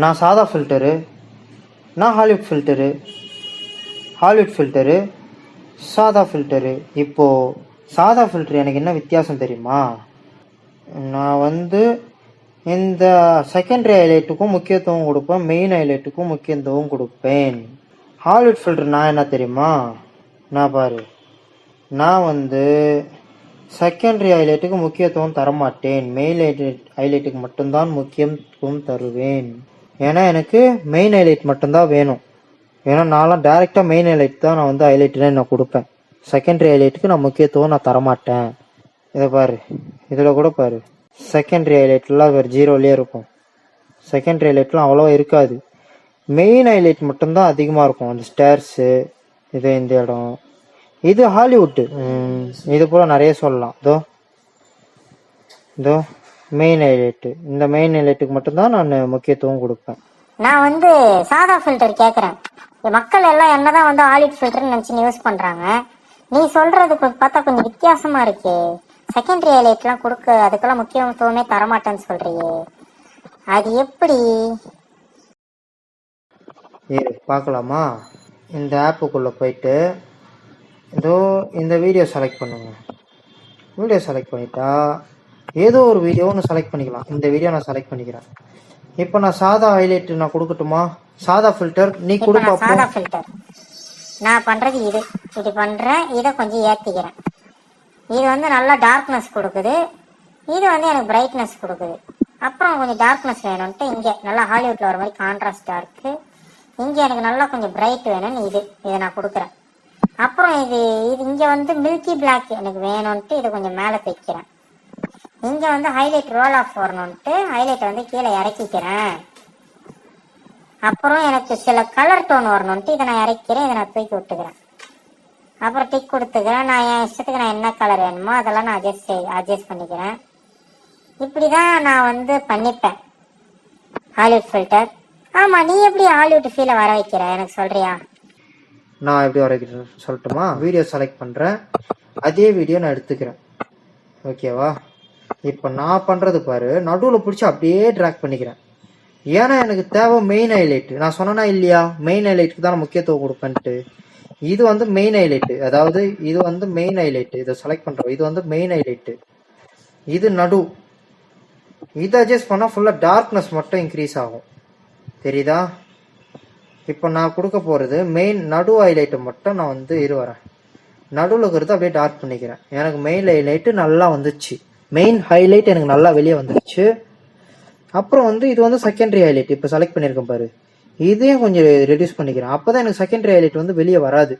நான் சாதா ஃபில்டரு, நான் ஹாலிவுட் ஃபில்டரு, ஹாலிவுட் ஃபில்டரு, சாதா ஃபில்டரு. இப்போது சாதா ஃபில்டர் எனக்கு என்ன வித்தியாசம் தெரியுமா? நான் வந்து இந்த செகண்டரி ஹைலைட்டுக்கும் முக்கியத்துவம் கொடுப்பேன், மெயின் ஹைலைட்டுக்கும் முக்கியத்துவம் கொடுப்பேன். ஹாலிவுட் ஃபில்டர் நான் என்ன தெரியுமா? நான் பாரு, நான் வந்து செகண்டரி ஹைலைட்டுக்கு முக்கியத்துவம் தரமாட்டேன், மெயின் ஹைலைட்டுக்கு மட்டும்தான் முக்கியத்துவம் தருவேன். ஏன்னா எனக்கு மெயின் ஹைலைட் மட்டும்தான் வேணும். ஏன்னா நான்லாம் டேரெக்டாக மெயின் ஹைலைட் தான் நான் வந்து ஹைலைட்டுன்னு நான் கொடுப்பேன். செகண்டரி ஹைலைட்டுக்கு நான் முக்கியத்துவம் நான் தரமாட்டேன். இதை பாரு, இதில் கூட பாரு, செகண்டரி ஹைலைட்லாம் வேறு ஜீரோலேயே இருக்கும். செகண்டரி ஹைலைட்லாம் அவ்வளோவா இருக்காது. மெயின் ஹைலைட் மட்டும்தான் அதிகமாக இருக்கும். அந்த ஸ்டேர்ஸு, இது இந்த இடம், இது ஹாலிவுட்டு. இது போல் நிறைய சொல்லலாம். இதோ மெயின் ஹைலைட்டு, இந்த மெயின் ஹைலைட்டுக்கு மட்டும்தான் நான் முக்கியத்துவம் கொடுப்பேன். நான் வந்து சாதா ஃபில்டர் கேட்குறேன். மக்கள் எல்லாம் என்னதான் வந்து ஹாலிவுட் ஃபில்டர்னு நினச்சி யூஸ் பண்ணுறாங்க. நீ சொல்கிறது பார்த்தா கொஞ்சம் வித்தியாசமாக இருக்கே. செகண்டரி ஹைலைட்லாம் கொடுக்க அதுக்கெல்லாம் முக்கியத்துவமே தரமாட்டேன்னு சொல்கிறியே, அது எப்படி? பார்க்கலாமா? இந்த ஆப்புக்குள்ளே போயிட்டு ஏதோ இந்த வீடியோ செலக்ட் பண்ணுங்க. வீடியோ செலக்ட் பண்ணிட்டா ஏதோ ஒரு வீடியோ ஒன்று செலக்ட் பண்ணிக்கலாம். இந்த வீடியோ நான் செலக்ட் பண்ணிக்கிறேன். இப்போ நான் சாதா ஹைலைட் நான் கொடுக்கட்டுமா? சாதா ஃபில்டர் நீ கொடுப்பா. சாதா ஃபில்டர் நான் பண்ணுறது இது இப்படி பண்ணுறேன். இதை கொஞ்சம் ஏற்றிக்கிறேன். இது வந்து நல்லா டார்க்னஸ் கொடுக்குது, இது வந்து எனக்கு பிரைட்னஸ் கொடுக்குது. அப்புறம் கொஞ்சம் டார்க்னஸ் வேணும்ன்ட்டு இங்கே நல்லா ஹாலிவுட்டில் வர மாதிரி கான்ட்ராஸ்டாக இருக்குது. இங்கே எனக்கு நல்லா கொஞ்சம் பிரைட் வேணும்னு இதை நான் கொடுக்குறேன். அப்புறம் இது இங்கே வந்து மில்கி பிளாக் எனக்கு வேணும்ன்ட்டு இதை கொஞ்சம் மேலே தைக்கிறேன். இங்கே வந்து ஹைலைட் ரோல் ஆஃப் வரணும்ன்ட்டு ஹைலைட்டை வந்து கீழே இறக்கிக்கிறேன். அப்புறம் எனக்கு சில கலர் டோன் வரணும்ன்ட்டு இதை நான் இறக்கிறேன், இதை நான் தூக்கி விட்டுக்கிறேன். அப்புறம் டிக் கொடுத்துக்கிறேன். நான் என் இஷ்டத்துக்கு நான் என்ன கலர் வேணுமோ அதெல்லாம் நான் அட்ஜஸ்ட் பண்ணிக்கிறேன். இப்படி தான் நான் வந்து பண்ணிப்பேன் ஹாலிவுட் ஃபில்டர். ஆமாம், நீ எப்படி ஹாலிவுட் ஃபீலை வர வைக்கிற எனக்கு சொல்கிறியா? நான் எப்படி வர வைக்கிறேன் சொல்லட்டுமா? வீடியோ செலக்ட் பண்ணுறேன், அதே வீடியோ நான் எடுத்துக்கிறேன். ஓகேவா? இப்போ நான் பண்ணுறது பாரு, நடுவில் பிடிச்சி அப்படியே ட்ராக் பண்ணிக்கிறேன். ஏன்னா எனக்கு தேவை மெயின் ஹைலைட். நான் சொன்னேன்னா இல்லையா, மெயின் ஹைலைட்டுக்கு தான் நான் முக்கியத்துவம் கொடுப்பேன்ட்டு. இது வந்து மெயின் ஹைலைட்டு, அதாவது இது வந்து மெயின் ஹைலைட்டு. இதை செலக்ட் பண்ணுறோம், இது வந்து மெயின் ஹைலைட்டு. இது நடு, இதை அட்ஜஸ்ட் பண்ணால் ஃபுல்லாக டார்க்னஸ் மட்டும் இன்க்ரீஸ் ஆகும். தெரியுதா? இப்போ நான் கொடுக்க போகிறது மெயின் நடு ஹைலைட்டை மட்டும் நான் வந்து வரேன். நடுவில் இருக்கிறது அப்படியே டார்க் பண்ணிக்கிறேன். எனக்கு மெயின் ஹைலைட்டு நல்லா வந்துச்சு. மெயின் ஹைலைட் எனக்கு நல்லா வெளியே வந்துடுச்சு. அப்புறம் வந்து இது வந்து செகண்டரி ஹைலைட் இப்போ செலக்ட் பண்ணியிருக்கேன் பாரு, இதையும் கொஞ்சம் ரெடியூஸ் பண்ணிக்கிறேன். அப்போ தான் எனக்கு செகண்டரி ஹைலைட் வந்து வெளியே வராது.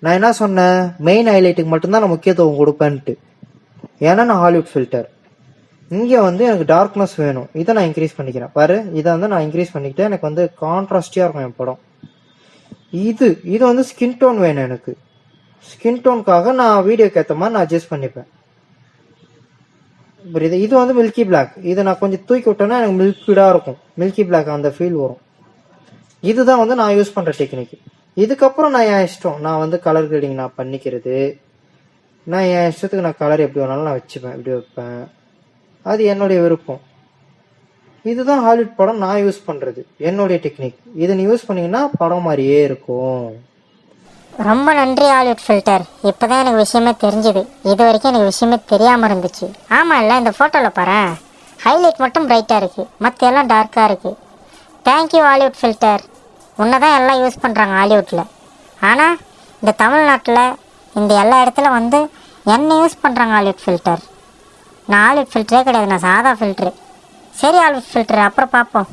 நான் என்ன சொன்னேன், மெயின் ஹைலைட்டுக்கு மட்டும்தான் நான் முக்கியத்துவம் கொடுப்பேன்ட்டு. ஏன்னா நான் ஹாலிவுட் ஃபில்டர். இங்கே வந்து எனக்கு டார்க்னஸ் வேணும், இதை நான் இன்க்ரீஸ் பண்ணிக்கிறேன் பாரு. இதை வந்து நான் இன்க்ரீஸ் பண்ணிக்கிட்டேன், எனக்கு வந்து கான்ட்ராஸ்டியாக இருக்கும் என் படம். இது வந்து ஸ்கின் டோன் வேணும் எனக்கு. ஸ்கின் டோனுக்காக நான் வீடியோக்கு ஏற்ற மாதிரி நான் அட்ஜஸ்ட் பண்ணிப்பேன். புரியுது? இது வந்து மில்கி பிளாக். இதை நான் கொஞ்சம் தூக்கி விட்டேன்னா எனக்கு மில்கிடாக இருக்கும், மில்கி பிளாக் அந்த ஃபீல் வரும். இதுதான் வந்து நான் யூஸ் பண்ணுற டெக்னிக். இதுக்கப்புறம் நான் என் இஷ்டம், நான் வந்து கலர் கிரேடிங் நான் பண்ணிக்கிறது. நான் என் இஷ்டத்துக்கு நான் கலர் எப்படி வேணாலும் நான் வச்சுப்பேன், இப்படி வைப்பேன். அது என்னுடைய விருப்பம். இதுதான் ஹாலிவுட் படம் நான் யூஸ் பண்ணுறது, என்னுடைய டெக்னிக். இதை நீ யூஸ் பண்ணிங்கன்னா படம் மாதிரியே இருக்கும். ரொம்ப நன்றி ஹாலிவுட் ஃபில்டர். இப்போ தான் எனக்கு விஷயமே தெரிஞ்சுது. இது வரைக்கும் எனக்கு விஷயமே தெரியாமல் இருந்துச்சு. ஆமாம், இல்லை இந்த ஃபோட்டோவில் பாரு, ஹைலைட் மட்டும் பிரைட்டாக இருக்குது, மற்ற எல்லாம் டார்க்காக இருக்குது. Thank you Hollywood filter. உன்னை தான் எல்லாம் யூஸ் பண்ணுறாங்க ஹாலிவுட்டில். ஆனால் இந்த தமிழ்நாட்டில் இந்த எல்லா இடத்துல வந்து என்ன யூஸ் பண்ணுறாங்க ஹாலிவுட் ஃபில்டர். நான் ஹாலிவுட் ஃபில்டரே கிடையாது, நான் சாதா ஃபில்ட்ரு. சரி ஹாலிவுட் ஃபில்டர், அப்புறம் பார்ப்போம்.